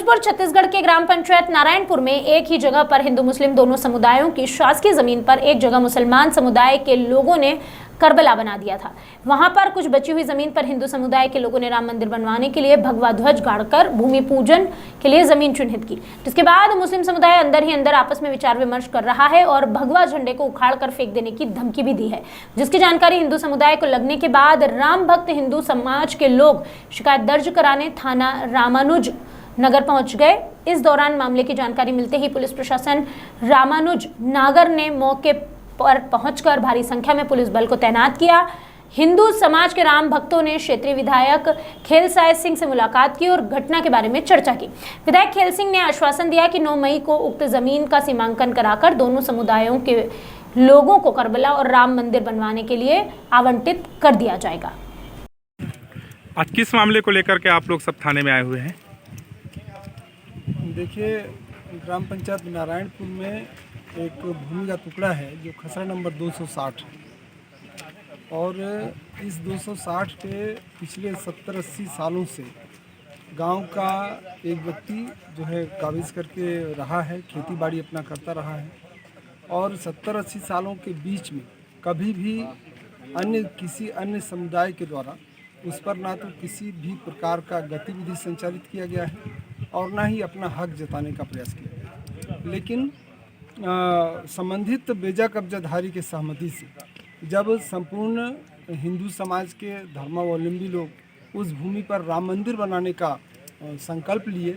भोजपुर छत्तीसगढ़ के ग्राम पंचायत नारायणपुर में एक ही जगह पर हिंदू मुस्लिम दोनों समुदायों की शासकीय जमीन पर एक जगह मुसलमान समुदाय के लोगों ने करबला बना दिया था। वहां पर कुछ बची हुई जमीन पर हिंदू समुदाय के लोगों ने राम मंदिर बनवाने के लिए भगवा ध्वज गाड़कर भूमि पूजन के लिए जमीन चिन्हित की, जिसके बाद मुस्लिम समुदाय अंदर ही अंदर आपस में विचार विमर्श कर रहा है और भगवा झंडे को उखाड़ कर फेंक देने की धमकी भी दी है, जिसकी जानकारी हिंदू समुदाय को लगने के बाद राम भक्त हिंदू समाज के लोग शिकायत दर्ज कराने थाना रामानुज नगर पहुंच गए। इस दौरान मामले की जानकारी मिलते ही पुलिस प्रशासन रामानुज नगर ने मौके पर पहुंचकर भारी संख्या में पुलिस बल को तैनात किया। हिंदू समाज के राम भक्तों ने क्षेत्रीय विधायक खेलसाय सिंह से मुलाकात की और घटना के बारे में चर्चा की। विधायक खेल सिंह ने आश्वासन दिया कि 9 मई को उक्त जमीन का सीमांकन कराकर दोनों समुदायों के लोगों को करबला और राम मंदिर बनवाने के लिए आवंटित कर दिया जाएगा। आज किस मामले को लेकर के आप लोग सब थाने में आए हुए हैं? देखिए, ग्राम पंचायत नारायणपुर में एक भूमि का टुकड़ा है जो खसरा नंबर 260 और इस 260 पे पिछले 70-80 सालों से गांव का एक व्यक्ति जो है काबिज करके रहा है, खेती बाड़ी अपना करता रहा है और 70-80 सालों के बीच में कभी भी किसी अन्य समुदाय के द्वारा उस पर ना तो किसी भी प्रकार का गतिविधि संचालित किया गया है और ना ही अपना हक जताने का प्रयास किया गया। लेकिन संबंधित बेजा कब्जाधारी के सहमति से जब संपूर्ण हिंदू समाज के धर्मावलंबी लोग उस भूमि पर राम मंदिर बनाने का संकल्प लिए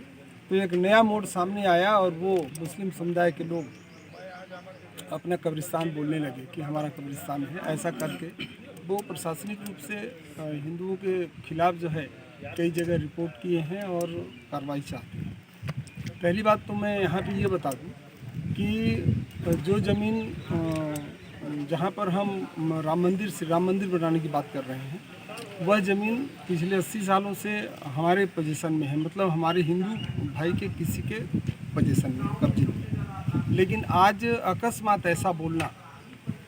तो एक नया मोड़ सामने आया और वो मुस्लिम समुदाय के लोग अपना कब्रिस्तान बोलने लगे कि हमारा कब्रिस्तान है। ऐसा करके वो प्रशासनिक रूप से हिंदुओं के खिलाफ जो है कई जगह रिपोर्ट किए हैं और कार्रवाई चाहते हैं। पहली बात तो मैं यहाँ पे ये बता दूँ कि जो ज़मीन जहाँ पर हम राम मंदिर बनाने की बात कर रहे हैं वह ज़मीन पिछले 80 सालों से हमारे पोजीशन में है, मतलब हमारे हिंदू भाई के किसी के पोजीशन में कब्जे में। लेकिन आज अकस्मात ऐसा बोलना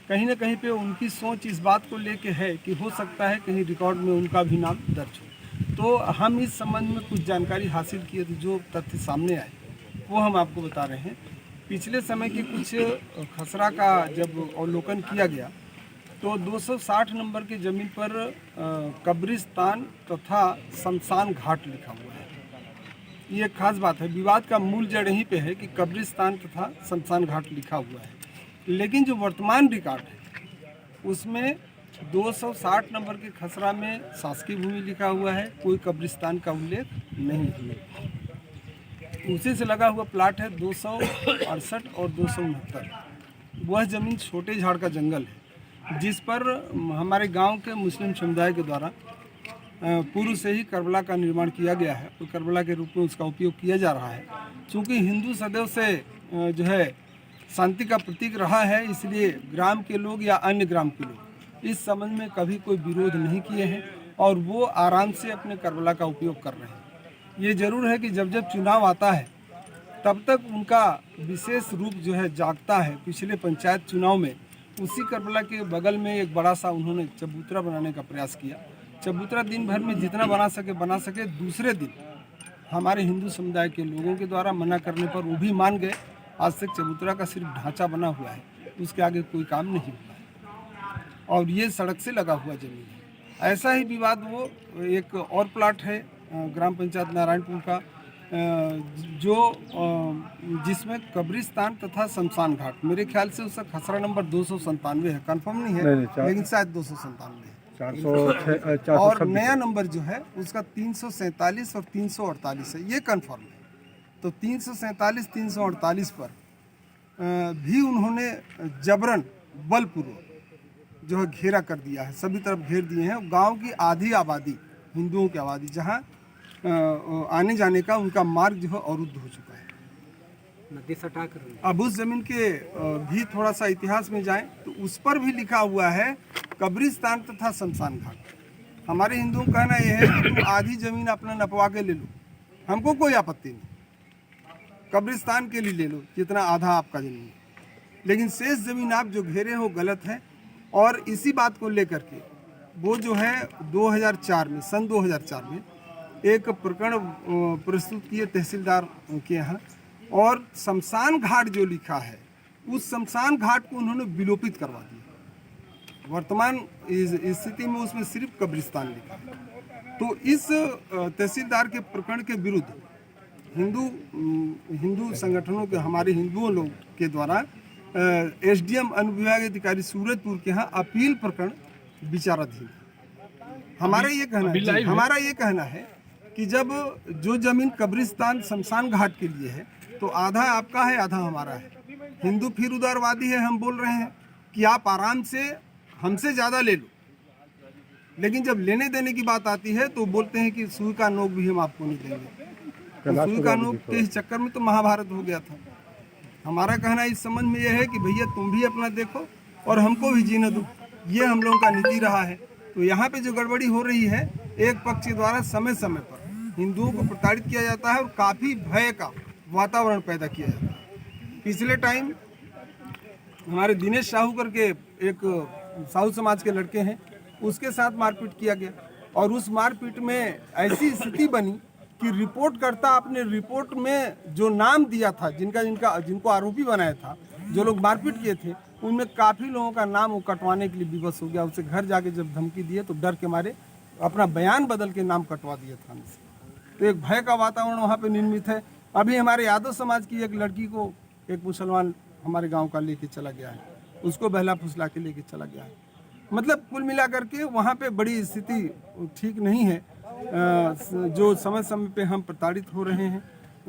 कहीं ना कहीं पे उनकी सोच इस बात को लेके है कि हो सकता है कहीं रिकॉर्ड में उनका भी नाम दर्ज हो। तो हम इस संबंध में कुछ जानकारी हासिल किए थे, जो तथ्य सामने आए वो हम आपको बता रहे हैं। पिछले समय की कुछ खसरा का जब अवलोकन किया गया तो 260 नंबर की ज़मीन पर कब्रिस्तान तथा शमशान घाट लिखा हुआ है। ये एक खास बात है। विवाद का मूल जड़ यहीं पे है कि कब्रिस्तान तथा शमशान घाट लिखा हुआ है, लेकिन जो वर्तमान रिकॉर्ड है उसमें 260 नंबर के खसरा में शासकीय भूमि लिखा हुआ है, कोई कब्रिस्तान का उल्लेख नहीं है। उसी से लगा हुआ प्लाट है 268 और 269। वह ज़मीन छोटे झाड़ का जंगल है जिस पर हमारे गांव के मुस्लिम समुदाय के द्वारा पूर्व से ही करबला का निर्माण किया गया है और करबला के रूप में उसका उपयोग किया जा रहा है। चूँकि हिंदू सदैव से जो है शांति का प्रतीक रहा है, इसलिए ग्राम के लोग या अन्य ग्राम के लोग इस संबंध में कभी कोई विरोध नहीं किए हैं और वो आराम से अपने करबला का उपयोग कर रहे हैं। ये जरूर है कि जब जब चुनाव आता है तब तक उनका विशेष रूप जो है जागता है। पिछले पंचायत चुनाव में उसी करबला के बगल में एक बड़ा सा उन्होंने चबूतरा बनाने का प्रयास किया। चबूतरा दिन भर में जितना बना सके, दूसरे दिन हमारे हिंदू समुदाय के लोगों के द्वारा मना करने पर वो भी मान गए। आज तक चबूतरा का सिर्फ ढांचा बना हुआ है, उसके आगे कोई काम नहीं हुआ है और ये सड़क से लगा हुआ जमीन है। ऐसा ही विवाद वो एक और प्लाट है ग्राम पंचायत नारायणपुर का जो जिसमें कब्रिस्तान तथा शमशान घाट, मेरे ख्याल से उसका खसरा नंबर 297 है, कंफर्म नहीं है लेकिन शायद 297 है। और नया नंबर जो है उसका 347 और 348 है, ये कंफर्म है। तो 347, 348 पर भी उन्होंने जबरन बलपूर्वक जो है घेरा कर दिया है, सभी तरफ घेर दिए हैं। गांव की आधी आबादी, हिंदुओं की आबादी, जहां आने जाने का उनका मार्ग जो है अवरुद्ध हो चुका है। नदी सटा कर अब उस जमीन के भी थोड़ा सा इतिहास में जाएं तो उस पर भी लिखा हुआ है कब्रिस्तान तथा शमशान घाट। हमारे हिंदुओं का कहना यह है कि तुम आधी जमीन अपना नपवा के ले लो, हमको कोई आपत्ति नहीं, कब्रिस्तान के लिए ले लो जितना आधा आपका जमीन, लेकिन शेष जमीन आप जो घेरे हो गलत है। और इसी बात को लेकर के वो जो है 2004 में, सन 2004 में एक प्रकरण प्रस्तुत किए तहसीलदार के यहाँ, और शमशान घाट जो लिखा है उस शमशान घाट को उन्होंने विलोपित करवा दिया। वर्तमान स्थिति में उसमें सिर्फ कब्रिस्तान लिखा है। तो इस तहसीलदार के प्रकरण के विरुद्ध हिंदू संगठनों के, हमारे हिंदुओं लोग के द्वारा एसडीएम अनुविभाग अधिकारी सूरजपुर के यहाँ अपील प्रकरण विचाराधीन है। हमारा ये कहना है कि जब जो जमीन कब्रिस्तान शमशान घाट के लिए है तो आधा आपका है, आधा हमारा है। हिंदू फिर उदारवादी है, हम बोल रहे हैं कि आप आराम से हमसे ज़्यादा ले लो, लेकिन जब लेने देने की बात आती है तो बोलते हैं कि सुई का नोक भी हम आपको नहीं देंगे। तो सुई का नोक के चक्कर में तो महाभारत हो गया था। हमारा कहना इस संबंध में यह है कि भैया तुम भी अपना देखो और हमको भी जीने दो, ये हम लोगों का नीति रहा है। तो यहाँ पे जो गड़बड़ी हो रही है, एक पक्ष के द्वारा समय समय पर हिंदुओं को प्रताड़ित किया जाता है और काफ़ी भय का वातावरण पैदा किया जाता है। पिछले टाइम हमारे दिनेश साहू करके एक साहू समाज के लड़के हैं, उसके साथ मारपीट किया गया, और उस मारपीट में ऐसी स्थिति बनी कि रिपोर्टकर्ता अपने रिपोर्ट में जो नाम दिया था, जिनको आरोपी बनाया था, जो लोग मारपीट किए थे, उनमें काफ़ी लोगों का नाम वो कटवाने के लिए विवश हो गया। उसे घर जाके जब धमकी दिए तो डर के मारे अपना बयान बदल के नाम कटवा दिया थाने से। तो एक भय का वातावरण वहाँ पे निर्मित है। अभी हमारे यादव समाज की एक लड़की को एक मुसलमान हमारे गांव का लेके चला गया है, उसको बहला फुसला के लेके चला गया है। मतलब कुल मिलाकर के वहाँ पे बड़ी स्थिति ठीक नहीं है। जो समय समय पे हम प्रताड़ित हो रहे हैं,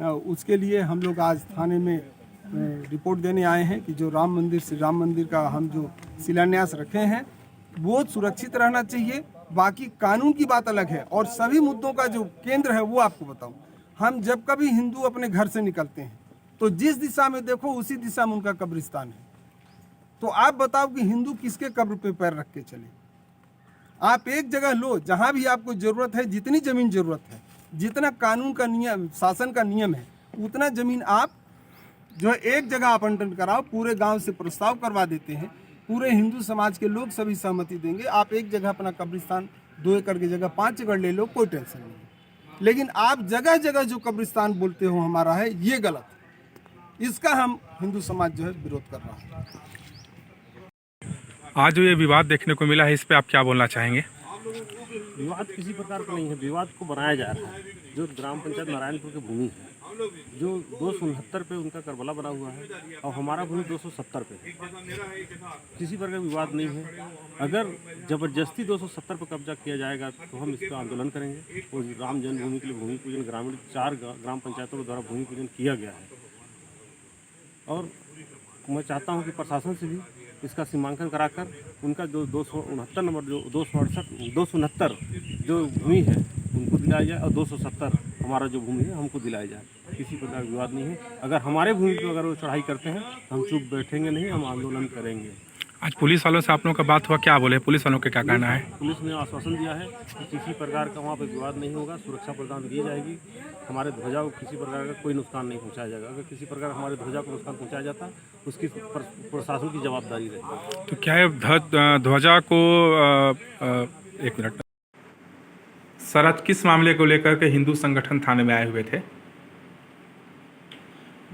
उसके लिए हम लोग आज थाने में रिपोर्ट देने आए हैं कि जो राम मंदिर का हम जो शिलान्यास रखे हैं वो सुरक्षित रहना चाहिए। बाकी कानून की बात अलग है, और सभी मुद्दों का जो केंद्र है वो आपको बताऊं, हम जब कभी हिंदू अपने घर से निकलते हैं तो जिस दिशा में देखो उसी दिशा में उनका कब्रिस्तान है। तो आप बताओ कि हिंदू किसके कब्र पे पैर रख के चले? आप एक जगह लो जहां भी आपको जरूरत है, जितनी जमीन जरूरत है, जितना कानून का नियम, शासन का नियम है, उतना जमीन आप जो है एक जगह आवंटन कराओ। पूरे गांव से प्रस्ताव करवा देते हैं, पूरे हिंदू समाज के लोग सभी सहमति देंगे। आप एक जगह अपना कब्रिस्तान 2 एकड़ की जगह 5 एकड़ ले लो, कोई टेंशन नहीं। लेकिन आप जगह जगह जो कब्रिस्तान बोलते हो हमारा है, ये गलत है। इसका हम हिंदू समाज जो है विरोध कर रहा है। आज जो ये विवाद देखने को मिला है, इस पे आप क्या बोलना चाहेंगे? विवाद किसी प्रकार का नहीं है, विवाद को बनाया जा रहा है। जो ग्राम पंचायत नारायणपुर की भूमि है, जो 269 पे उनका करबला बना हुआ है और हमारा भूमि 270 पे है। किसी प्रकार का विवाद नहीं है। अगर जबरदस्ती 270 पे कब्जा किया जाएगा तो हम इस पर आंदोलन करेंगे। और राम जन्मभूमि के लिए भूमि पूजन ग्रामीण 4 ग्राम पंचायतों के द्वारा भूमि पूजन किया गया है, और मैं चाहता हूं कि प्रशासन से भी इसका सीमांकन कराकर उनका जो 269 नंबर, जो 269 जो भूमि है उनको दिलाया जाए, और 270 हमारा जो भूमि है हमको दिलाया जाए। किसी प्रकार का विवाद नहीं है। अगर हमारे भूमि पर अगर वो चढ़ाई करते हैं तो हम चुप बैठेंगे नहीं, हम आंदोलन करेंगे। आज पुलिस वालों से आप लोगों का बात हुआ, क्या बोले पुलिस वालों के? क्या कहना है? पुलिस ने आश्वासन दिया है कि किसी प्रकार का वहाँ पर विवाद नहीं होगा, सुरक्षा प्रदान की जाएगी। हमारे ध्वजा को किसी प्रकार का कोई नुकसान नहीं पहुँचाया जाएगा। अगर किसी प्रकार हमारे ध्वजा को नुकसान पहुँचाया जाता उसकी प्रशासन की जवाबदारी रहेगी। तो क्या है ध्वजा को एक मिनट सर, आज किस मामले को लेकर के हिंदू संगठन थाने में आए हुए थे?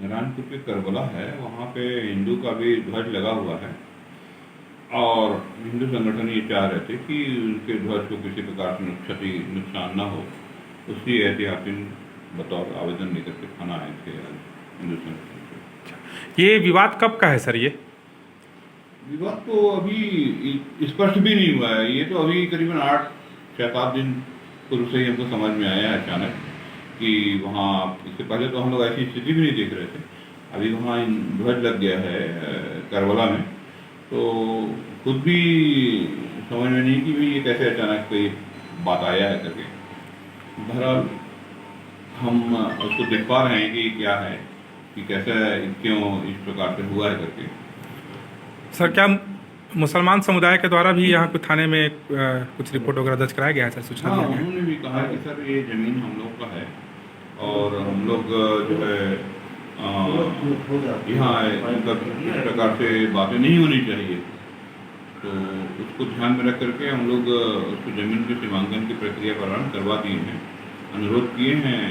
नारायणपुर के करबला है, वहाँ पे हिंदू का भी ध्वज लगा हुआ है, और हिंदू संगठन ये चाह रहे थे कि उनके ध्वज को किसी प्रकार से नुकसान न हो। उसकी एहतियाती बतौर आवेदन लेकर के थाना आए थे हिंदू संगठन। ये विवाद कब का है सर? ये विवाद तो अभी स्पष्ट भी नहीं हुआ है। ये तो अभी करीबन 8-7 दिन पूर्व से ही हमको समझ में आया है अचानक कि वहाँ, इससे पहले तो हम लोग ऐसी स्थिति भी नहीं देख रहे थे। अभी वहाँ ध्वज लग गया है करबला में, तो खुद भी समझ में नहीं कि भाई ये कैसे अचानक कोई बात आया है करके। बहरहाल हम उसको देख पा रहे हैं कि क्या है, कि कैसे क्यों इस प्रकार से हुआ है करके। सर, क्या मुसलमान समुदाय के द्वारा भी यहाँ कुछ थाने में कुछ रिपोर्ट वगैरह दर्ज कराया गया है सर? सूचना हाँ, उन्होंने भी कहा कि सर ये ज़मीन हम लोग का है और हम लोग जो है यहाँ मतलब इस प्रकार से बातें नहीं होनी चाहिए। तो उसको ध्यान में रख करके हम लोग उसको ज़मीन के सीमांकन की प्रक्रिया प्रारंभ करवा दिए हैं, अनुरोध किए हैं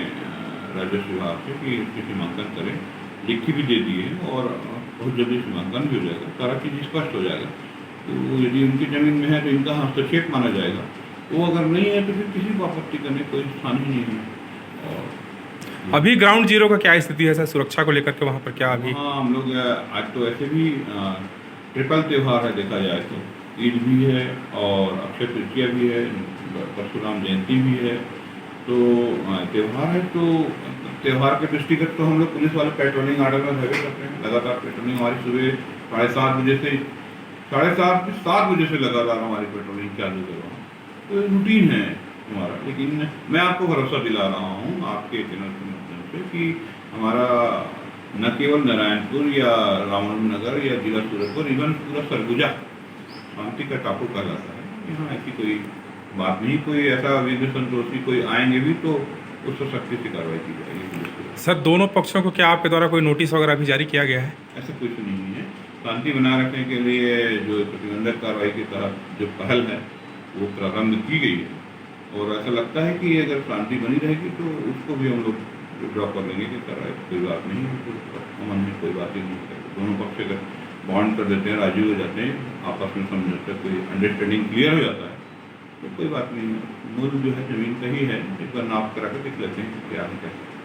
राजस्व विभाग से कि इसकी सीमांकन करें, लिखी भी दे दिए और बहुत जल्दी सीमांकन भी हो जाएगा, सारा चीज़ स्पष्ट हो जाएगा। तो यदि उनकी ज़मीन में है तो इनका हस्तक्षेप माना जाएगा, वो अगर नहीं है तो फिर किसी को आपत्ति करने कोई स्थान ही नहीं है। और अभी ग्राउंड जीरो का क्या स्थिति है सर, सुरक्षा को लेकर के वहाँ पर क्या अभी? हाँ, हम लोग आज तो ऐसे भी ट्रिपल त्यौहार है, देखा जाए तो ईद भी है और अक्षय तृतीया भी है, परशुराम जयंती भी है, तो त्यौहार है। तो त्यौहार के दृष्टिगत तो हम लोग पुलिस वाले पेट्रोलिंग आर्डर में लगे करते हैं, लगातार पेट्रोलिंग हमारी सुबह 7:30 बजे से 7:30 बजे से लगातार हमारी पेट्रोलिंग चालू है वहाँ, तो रूटीन है हमारा। लेकिन मैं आपको भरोसा दिला रहा हूँ आपके चैनल के माध्यम से कि हमारा न केवल नारायणपुर या रामनगर या जिला सूरजपुर, इवन पूरा सरगुजा शांति का टापू कहलाता है। यहाँ ऐसी कोई बात नहीं, कोई ऐसा विघ्न संतोषी कोई आएंगे भी तो उस पर सख्ती से कार्रवाई की जाएगी। सर दोनों पक्षों को क्या आपके द्वारा कोई नोटिस वगैरह भी जारी किया गया है? ऐसा कुछ नहीं है, शांति बनाए रखने के लिए जो प्रतिबंधक कार्रवाई के तहत जो पहल है वो प्रारंभ की गई है और ऐसा लगता है कि अगर शांति बनी रहेगी तो उसको भी हम लोग ड्रॉ कर लेंगे कि कार्रवाई कोई बात नहीं है, तो अमन में कोई बात ही नहीं है। दोनों पक्ष अगर बॉन्ड कर देते हैं, राजी हो जाते हैं, आपस में समझौता कोई अंडरस्टैंडिंग क्लियर हो जाता है तो कोई बात नहीं है। मूल जो है ज़मीन का ही है, एक बार नाप करा के देख लेते हैं क्या है कैसे।